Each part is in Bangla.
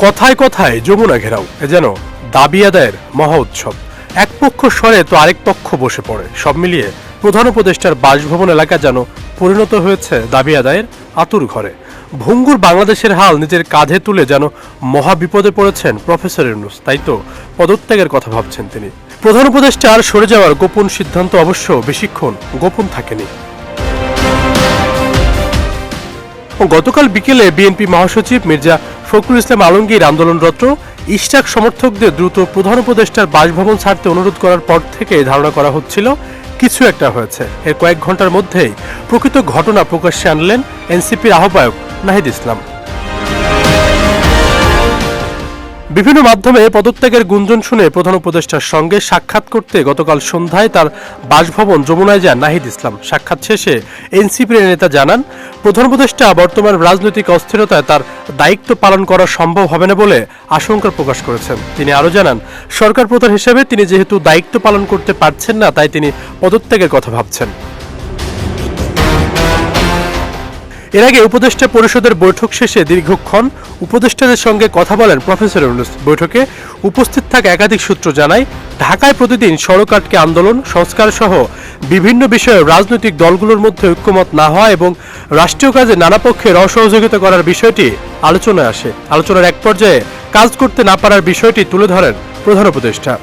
কথায় কথায় যমুনা ঘেরাও এ যেন দাবি আদায়ের মহা উৎসব। এক পক্ষ সরে তো আরেক পক্ষ বসে পড়ে। সব মিলিয়ে প্রধান উপদেষ্টার বাসভবন এলাকা যেন পরিণত হয়েছে দাবি আদায়ের আতুর ঘরে। ভঙ্গুর বাংলাদেশের হাল নিজের কাঁধে তুলে যেন মহা বিপদে পড়েছেন প্রফেসর ইউনূস। তাই তো পদত্যাগের কথা ভাবছেন তিনি। প্রধান উপদেষ্টার সরে যাওয়ার গোপন সিদ্ধান্ত অবশ্য বেশিক্ষণ গোপন থাকেনি। গতকাল বিকেলে বিএনপি মহাসচিব মির্জা ফখরুল ইসলাম আলমগীর আন্দোলনরত ইশরাক সমর্থকদের দ্রুত প্রধান উপদেষ্টার বাসভবন ছাড়তে অনুরোধ করার পর থেকে ধারণা করা হচ্ছিল কিছু একটা হয়েছে। এর কয়েক ঘন্টার মধ্যেই প্রকৃত ঘটনা প্রকাশ্যে আনলেন এনসিপির আহ্বায়ক নাহিদ ইসলাম। বিভিন্ন মাধ্যমে পদত্যাগের গুঞ্জন শুনে প্রধান উপদেষ্টার সঙ্গে সাক্ষাৎ করতে গতকাল সন্ধ্যায় তার বাসভবন যমুনায় যান নাহিদ ইসলাম। সাক্ষাৎ শেষে এনসিপির নেতা জানান, প্রধান উপদেষ্টা বর্তমান রাজনৈতিক অস্থিরতায় তার দায়িত্ব পালন করা সম্ভব হবে না বলে আশঙ্কা প্রকাশ করেছেন। তিনি আরও জানান, সরকার প্রধান হিসেবে তিনি যেহেতু দায়িত্ব পালন করতে পারছেন না, তাই তিনি পদত্যাগের কথা ভাবছেন। এর আগে উপদেষ্টা পরিষদের বৈঠক শেষে দীর্ঘক্ষণ উপদেষ্টাদের সঙ্গে কথা বলেন প্রফেসর ইউনূস। বৈঠকে উপস্থিত থাকা একাধিক সূত্র জানায়, ঢাকায় প্রতিদিন সড়ক আটকে আন্দোলন, সংস্কার সহ বিভিন্ন বিষয়ে রাজনৈতিক দলগুলোর মধ্যে ঐক্যমত না হওয়া এবং রাষ্ট্রীয় কাজে নানা পক্ষের অসহযোগিতা করার বিষয়টি আলোচনায় আসে। আলোচনার এক পর্যায়ে কাজ করতে না পারার বিষয়টি তুলে ধরেন প্রধান উপদেষ্টা।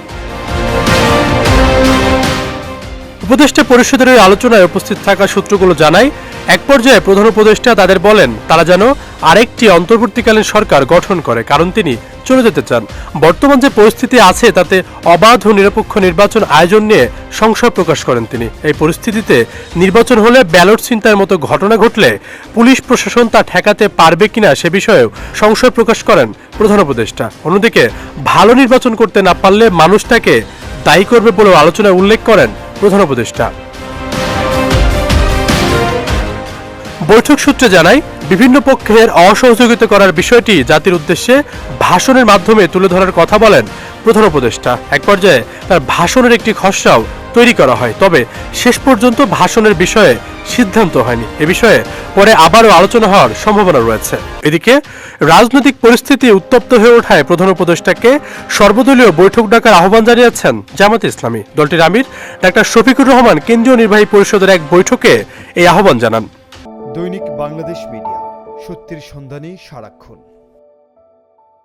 উপদেষ্টা পরিষদের এই আলোচনায় উপস্থিত থাকা সূত্রগুলো জানায়, এক পর্যায়ে প্রধান উপদেষ্টা তাদের বলেন তারা যেন আরেকটি অন্তর্বর্তীকালীন সরকার গঠন করে, কারণ তিনি চলে যেতে চান। বর্তমান যে পরিস্থিতি আছে তাতে অবাধ ও নিরপেক্ষ নির্বাচন আয়োজন নিয়ে সংশয় প্রকাশ করেন তিনি। এই পরিস্থিতিতে নির্বাচন হলে ব্যালট ছিনতাইয়ের মতো ঘটনা ঘটলে পুলিশ প্রশাসন তা ঠেকাতে পারবে কিনা সে বিষয়েও সংশয় প্রকাশ করেন প্রধান উপদেষ্টা। অন্যদিকে ভালো নির্বাচন করতে না পারলে মানুষটাকে দায়ী করবে বলেও আলোচনায় উল্লেখ করেন প্রধান উপদেষ্টা। বৈঠক সূত্রে জানায়, বিভিন্ন পক্ষের অসহযোগিতা করার বিষয়টি জাতির উদ্দেশ্যে ভাষণের মাধ্যমে তুলে ধরার কথা বলেন প্রধান উপদেষ্টা। এক পর্যায়ে তার ভাষণের একটি খসড়াও তৈরি করা হয়, তবে শেষ পর্যন্ত ভাষণের বিষয়ে সিদ্ধান্ত হয়নি। এ বিষয়ে পরে আবারও আলোচনা হওয়ার সম্ভাবনা রয়েছে। এদিকে রাজনৈতিক পরিস্থিতি উত্তপ্ত হয়ে ওঠায় প্রধান উপদেষ্টাকে সর্বদলীয় বৈঠক ডাকার আহ্বান জানিয়েছেন জামায়াতে ইসলামী। দলটির আমির ডাক্তার শফিকুর রহমান কেন্দ্রীয় নির্বাহী পরিষদের এক বৈঠকে এই আহ্বান জানান। দৈনিক বাংলাদেশ মিডিয়া, সত্যের সন্ধানে সারাক্ষণ।